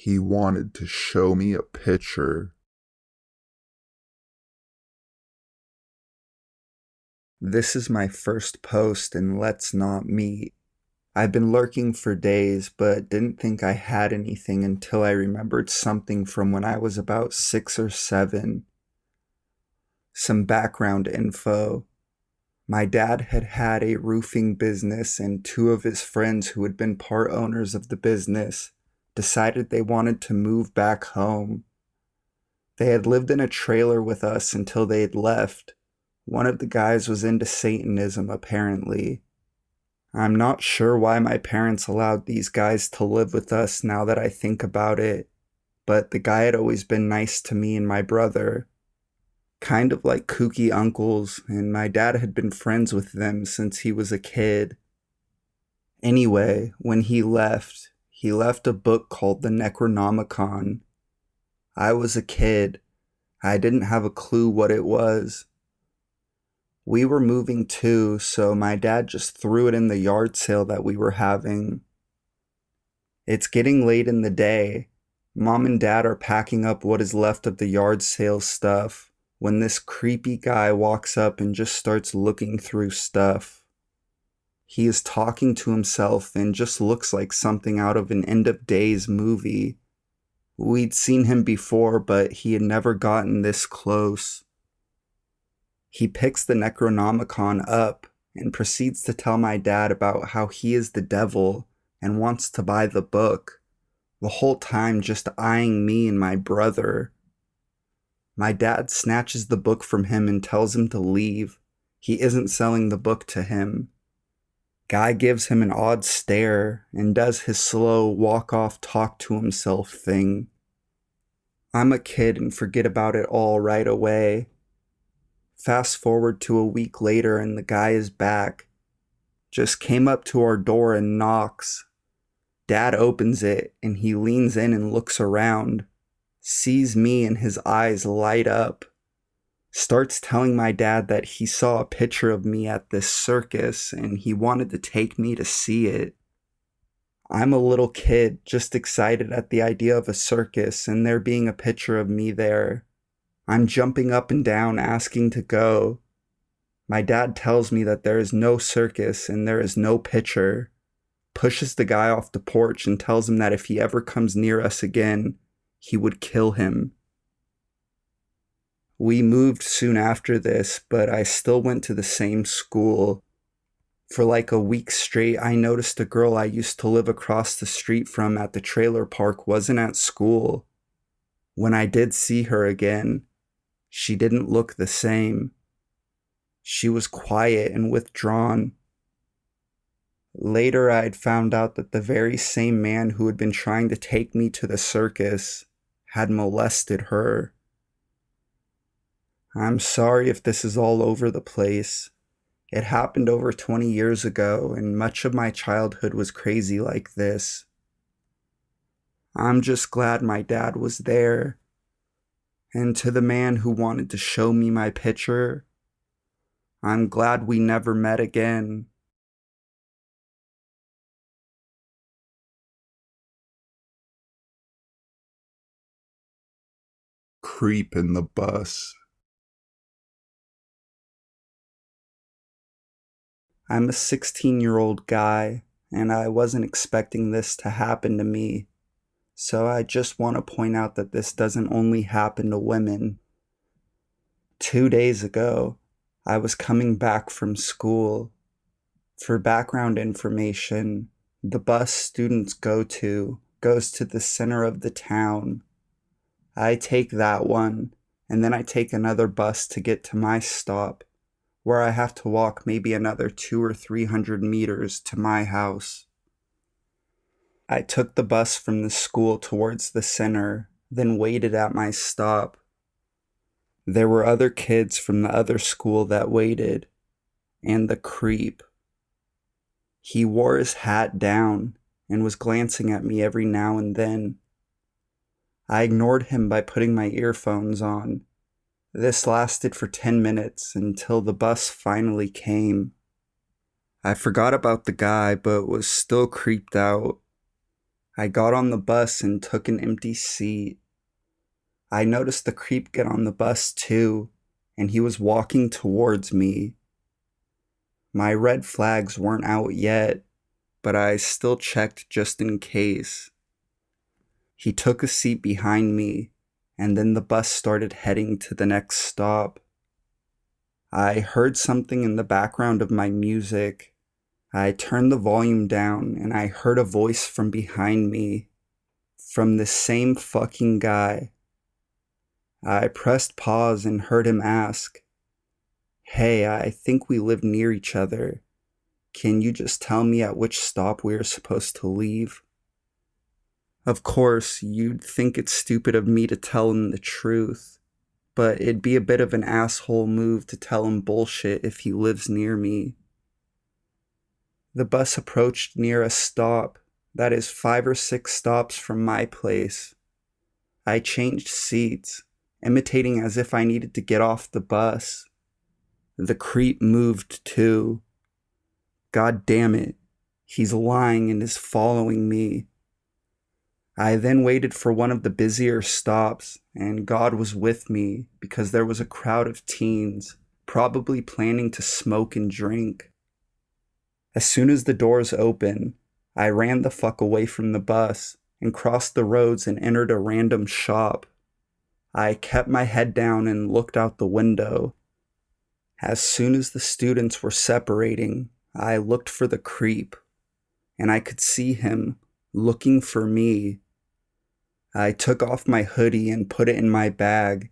He wanted to show me a picture. This is my first post in Let's Not Meet. I've been lurking for days, but didn't think I had anything until I remembered something from when I was about 6 or 7. Some background info. My dad had had a roofing business, and 2 of his friends who had been part owners of the business decided they wanted to move back home. They had lived in a trailer with us until they had left. One of the guys was into Satanism, apparently. I'm not sure why my parents allowed these guys to live with us now that I think about it, but the guy had always been nice to me and my brother. Kind of like kooky uncles, and my dad had been friends with them since he was a kid. Anyway, when he left a book called the Necronomicon. I was a kid. I didn't have a clue what it was. We were moving too, so my dad just threw it in the yard sale that we were having. It's getting late in the day. Mom and Dad are packing up what is left of the yard sale stuff when this creepy guy walks up and just starts looking through stuff. He is talking to himself and just looks like something out of an end of days movie. We'd seen him before, but he had never gotten this close. He picks the Necronomicon up and proceeds to tell my dad about how he is the devil and wants to buy the book, the whole time just eyeing me and my brother. My dad snatches the book from him and tells him to leave. He isn't selling the book to him. Guy gives him an odd stare and does his slow walk-off talk-to-himself thing. I'm a kid and forget about it all right away. Fast forward to a week later and the guy is back. Just came up to our door and knocks. Dad opens it and he leans in and looks around. Sees me and his eyes light up. Starts telling my dad that he saw a picture of me at this circus and he wanted to take me to see it. I'm a little kid just excited at the idea of a circus and there being a picture of me there. I'm jumping up and down asking to go. My dad tells me that there is no circus and there is no picture. Pushes the guy off the porch and tells him that if he ever comes near us again, he would kill him. We moved soon after this, but I still went to the same school. For like a week straight, I noticed a girl I used to live across the street from at the trailer park wasn't at school. When I did see her again, she didn't look the same. She was quiet and withdrawn. Later, I'd found out that the very same man who had been trying to take me to the circus had molested her. I'm sorry if this is all over the place. It happened over 20 years ago, and much of my childhood was crazy like this. I'm just glad my dad was there. And to the man who wanted to show me my picture, I'm glad we never met again. Creep in the bus. I'm a 16-year-old guy, and I wasn't expecting this to happen to me. So I just want to point out that this doesn't only happen to women. 2 days ago, I was coming back from school. For background information, the bus students go to goes to the center of the town. I take that one, and then I take another bus to get to my stop, where I have to walk maybe another 200 or 300 meters to my house. I took the bus from the school towards the center, then waited at my stop. There were other kids from the other school that waited, and the creep. He wore his hat down and was glancing at me every now and then. I ignored him by putting my earphones on. This lasted for 10 minutes until the bus finally came. I forgot about the guy but was still creeped out. I got on the bus and took an empty seat. I noticed the creep get on the bus too, and he was walking towards me. My red flags weren't out yet, but I still checked just in case. He took a seat behind me, and then the bus started heading to the next stop. I heard something in the background of my music. I turned the volume down, and I heard a voice from behind me, from the same fucking guy. I pressed pause and heard him ask, "Hey, I think we live near each other. Can you just tell me at which stop we are supposed to leave?" Of course, you'd think it's stupid of me to tell him the truth, but it'd be a bit of an asshole move to tell him bullshit if he lives near me. The bus approached near a stop that is 5 or 6 stops from my place. I changed seats, imitating as if I needed to get off the bus. The creep moved too. God damn it, he's lying and is following me. I then waited for one of the busier stops, and God was with me because there was a crowd of teens, probably planning to smoke and drink. As soon as the doors opened, I ran the fuck away from the bus and crossed the roads and entered a random shop. I kept my head down and looked out the window. As soon as the students were separating, I looked for the creep, and I could see him looking for me. I took off my hoodie and put it in my bag.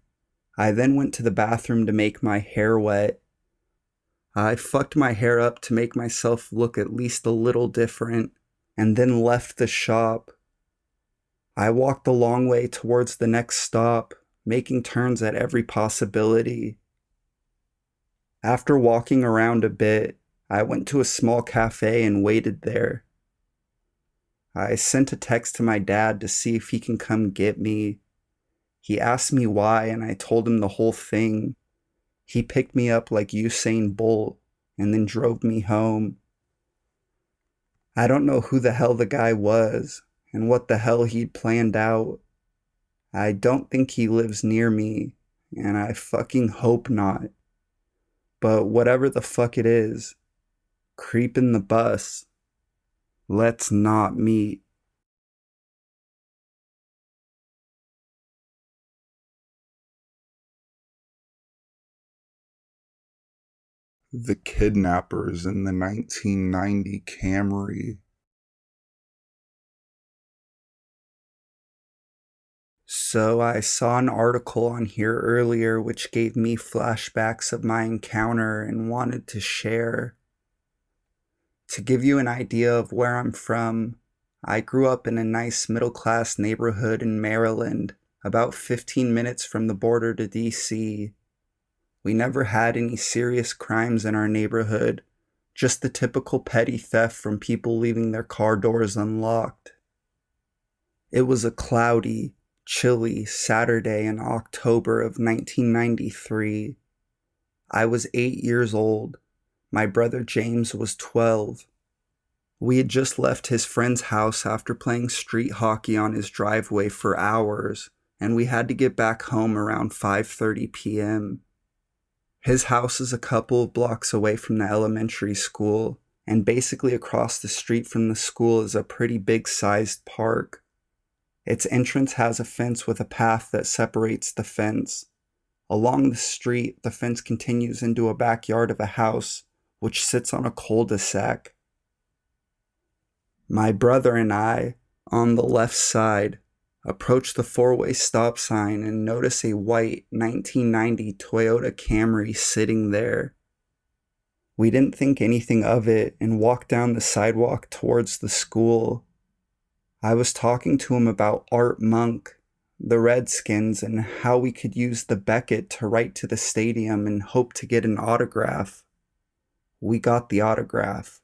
I then went to the bathroom to make my hair wet. I fucked my hair up to make myself look at least a little different, and then left the shop. I walked a long way towards the next stop, making turns at every possibility. After walking around a bit, I went to a small cafe and waited there. I sent a text to my dad to see if he can come get me. He asked me why, and I told him the whole thing. He picked me up like Usain Bolt and then drove me home. I don't know who the hell the guy was and what the hell he'd planned out. I don't think he lives near me, and I fucking hope not. But whatever the fuck it is, creep in the bus. Let's not meet. The kidnappers in the 1990 Camry. So I saw an article on here earlier which gave me flashbacks of my encounter and wanted to share. To give you an idea of where I'm from, I grew up in a nice middle-class neighborhood in Maryland, about 15 minutes from the border to DC. We never had any serious crimes in our neighborhood, just the typical petty theft from people leaving their car doors unlocked. It was a cloudy, chilly Saturday in October of 1993. I was 8 years old. My brother James was 12. We had just left his friend's house after playing street hockey on his driveway for hours, and we had to get back home around 5:30 p.m. His house is a couple of blocks away from the elementary school, and basically across the street from the school is a pretty big-sized park. Its entrance has a fence with a path that separates the fence. Along the street, the fence continues into a backyard of a house, which sits on a cul-de-sac. My brother and I, on the left side, approach the four-way stop sign and notice a white 1990 Toyota Camry sitting there. We didn't think anything of it and walked down the sidewalk towards the school. I was talking to him about Art Monk, the Redskins, and how we could use the Beckett to write to the stadium and hope to get an autograph. We got the autograph.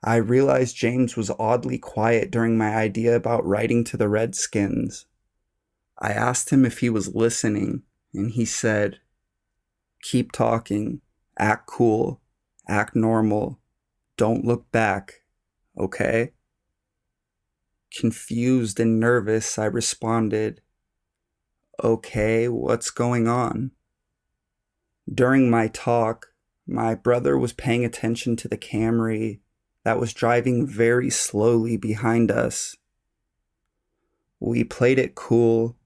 I realized James was oddly quiet during my idea about writing to the Redskins. I asked him if he was listening, and he said, "Keep talking, act cool, act normal, don't look back, okay?" Confused and nervous, I responded, "Okay, what's going on?" During my talk, my brother was paying attention to the Camry that was driving very slowly behind us. We played it cool,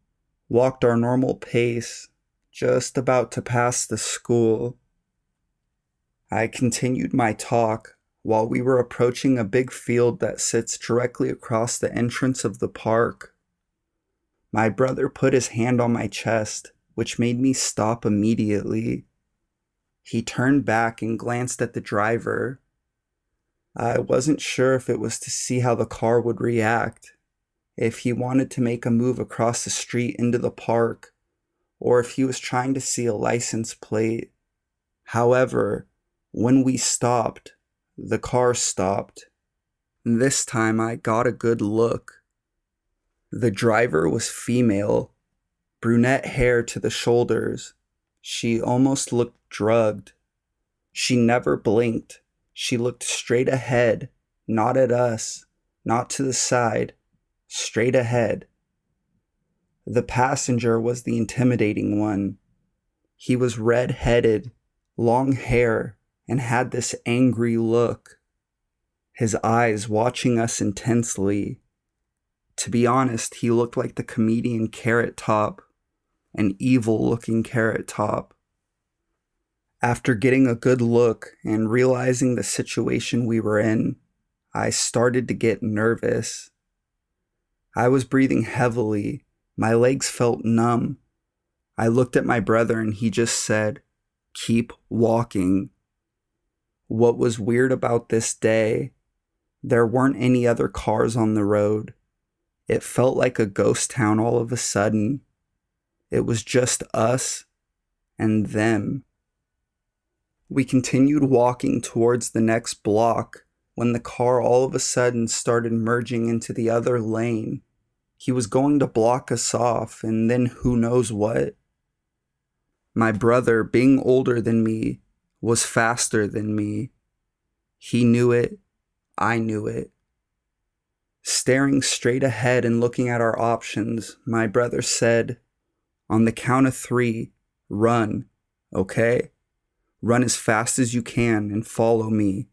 walked our normal pace, just about to pass the school. I continued my talk while we were approaching a big field that sits directly across the entrance of the park. My brother put his hand on my chest, which made me stop immediately. He turned back and glanced at the driver. I wasn't sure if it was to see how the car would react, if he wanted to make a move across the street into the park, or if he was trying to see a license plate. However, when we stopped, the car stopped. This time I got a good look. The driver was female, brunette hair to the shoulders. She almost looked drugged. She never blinked. She looked straight ahead, not at us, not to the side, straight ahead. The passenger was the intimidating one. He was red-headed, long hair, and had this angry look. His eyes watching us intensely. To be honest, he looked like the comedian Carrot Top, an evil-looking Carrot Top. After getting a good look and realizing the situation we were in, I started to get nervous. I was breathing heavily. My legs felt numb. I looked at my brother and he just said, "Keep walking." What was weird about this day, there weren't any other cars on the road. It felt like a ghost town all of a sudden. It was just us and them. We continued walking towards the next block when the car all of a sudden started merging into the other lane. He was going to block us off, and then who knows what. My brother, being older than me, was faster than me. He knew it. I knew it. Staring straight ahead and looking at our options, my brother said, "On the count of 3, run, okay? Run as fast as you can and follow me."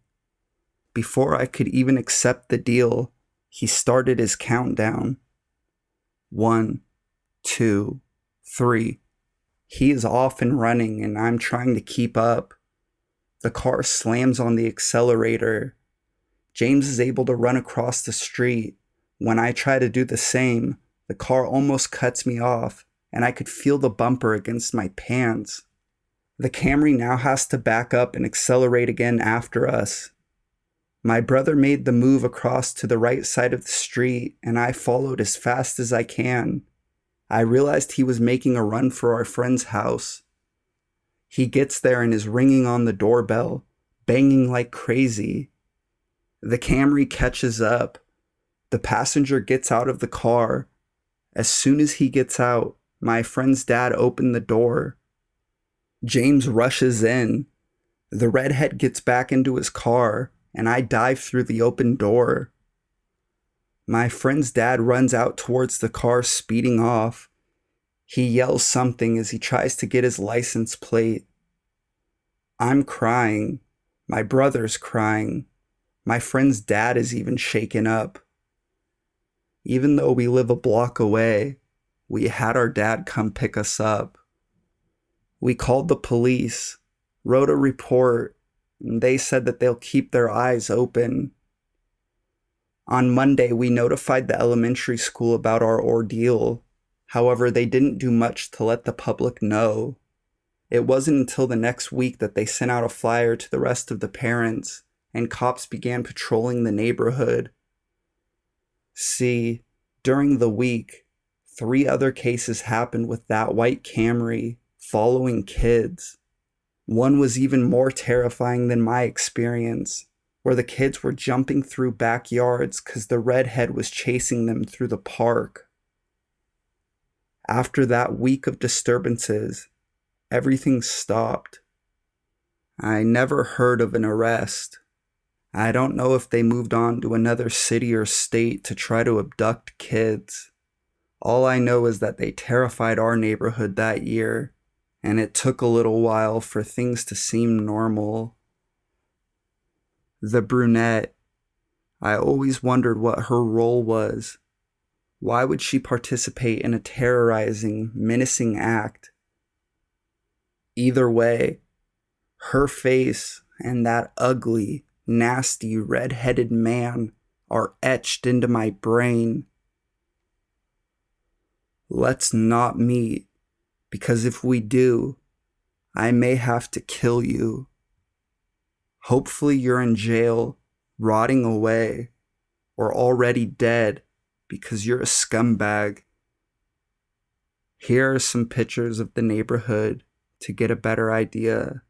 Before I could even accept the deal, he started his countdown. 1, 2, 3. He is off and running, and I'm trying to keep up. The car slams on the accelerator. James is able to run across the street. When I try to do the same, the car almost cuts me off, and I could feel the bumper against my pants. The Camry now has to back up and accelerate again after us. My brother made the move across to the right side of the street, and I followed as fast as I can. I realized he was making a run for our friend's house. He gets there and is ringing on the doorbell, banging like crazy. The Camry catches up. The passenger gets out of the car. As soon as he gets out, my friend's dad opened the door. James rushes in. The redhead gets back into his car, and I dive through the open door. My friend's dad runs out towards the car, speeding off. He yells something as he tries to get his license plate. I'm crying. My brother's crying. My friend's dad is even shaken up. Even though we live a block away, we had our dad come pick us up. We called the police, wrote a report, and they said that they'll keep their eyes open. On Monday, we notified the elementary school about our ordeal. However, they didn't do much to let the public know. It wasn't until the next week that they sent out a flyer to the rest of the parents, and cops began patrolling the neighborhood. See, during the week, 3 other cases happened with that white Camry following kids. One was even more terrifying than my experience, where the kids were jumping through backyards because the redhead was chasing them through the park. After that week of disturbances, everything stopped. I never heard of an arrest. I don't know if they moved on to another city or state to try to abduct kids. All I know is that they terrified our neighborhood that year, and it took a little while for things to seem normal. The brunette, I always wondered what her role was. Why would she participate in a terrorizing, menacing act? Either way, her face and that ugly, nasty, red-headed man are etched into my brain. Let's not meet, because if we do, I may have to kill you. Hopefully you're in jail, rotting away, or already dead because you're a scumbag. Here are some pictures of the neighborhood to get a better idea.